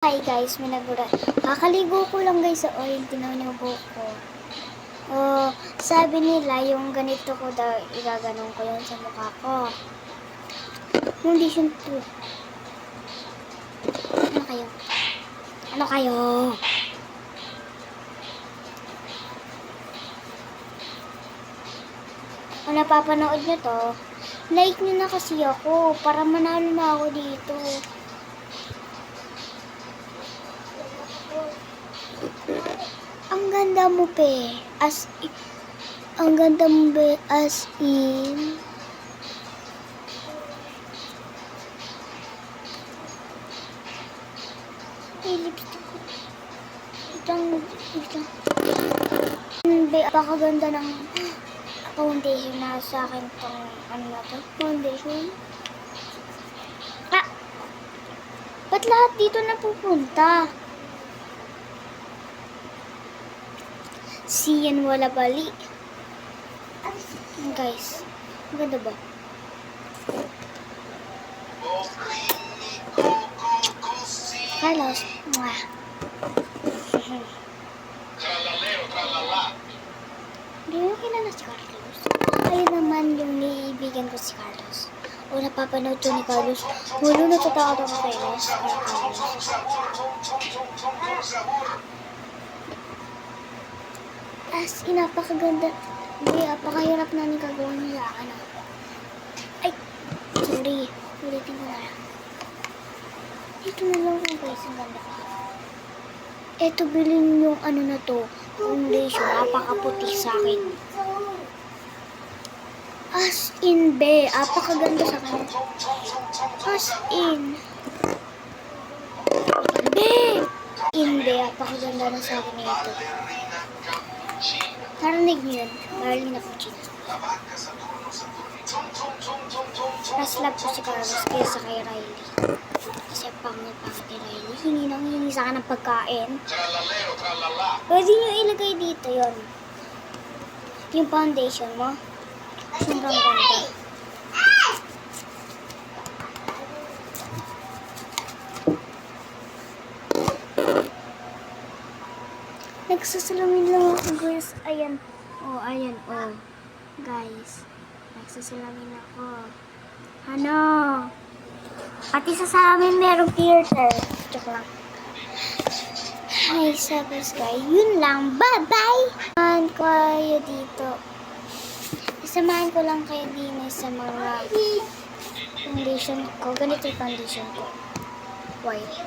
Hi guys, may nagulat. Kakaligo ko lang guys sa oil. Tinaw niyo buhok ko. Sabi nila yung ganito ko daw, igaganon ko yun sa mukha ko. Foundation to. Ano kayo? Ano kayo? Kung napapanood nyo to, like nyo na kasi ako para manalo na ako dito. Ang ganda mo pe. Ang ganda mo be as in. Ay, lipstick ko. Itang. Be, apakaganda ng foundation na sa akin tong ano na to. Foundation. Ah! Ba't lahat dito napupunta? Siyan wala bali. Guys, maganda ba? Carlos, mwah. Hindi mo kilala si Carlos. Ayun naman yung niibigan ko si Carlos. O napapanood to ni Carlos. Mulo natatakot ako kay Carlos. As in, napakaganda. Hindi, napakahirap na ni gagawa niya. Ano? Ay, sorry. Ulitin ko na lang. Ito na lang ko guys, ang ganda ko. Ito, bilhin yung ano na to. Foundation, napakaputi sa akin. As in, be. Napakaganda sa akin. As in. Be! Be, napakaganda na sa akin ito. Narinig niyo yun? Darling na Puchino. Mas love ko si Carlos kaysa kay Riley. Kasi pangit kay Riley. Hingi sa akin ng pagkain. Pwede nyo ilagay dito yon. Yung foundation mo. Sobrang ganda. Nagsasalamin lang ako guys. Ayan. Ayan. Guys. Nagsasalamin ako. Ano? Pati sa salamin merong filter. Joke lang. Hi, sabas guys. Yun lang. Bye-bye! Samahan ko kayo dito. Samahan ko lang kayo din sa mga foundation ko. Ganito yung foundation ko. White.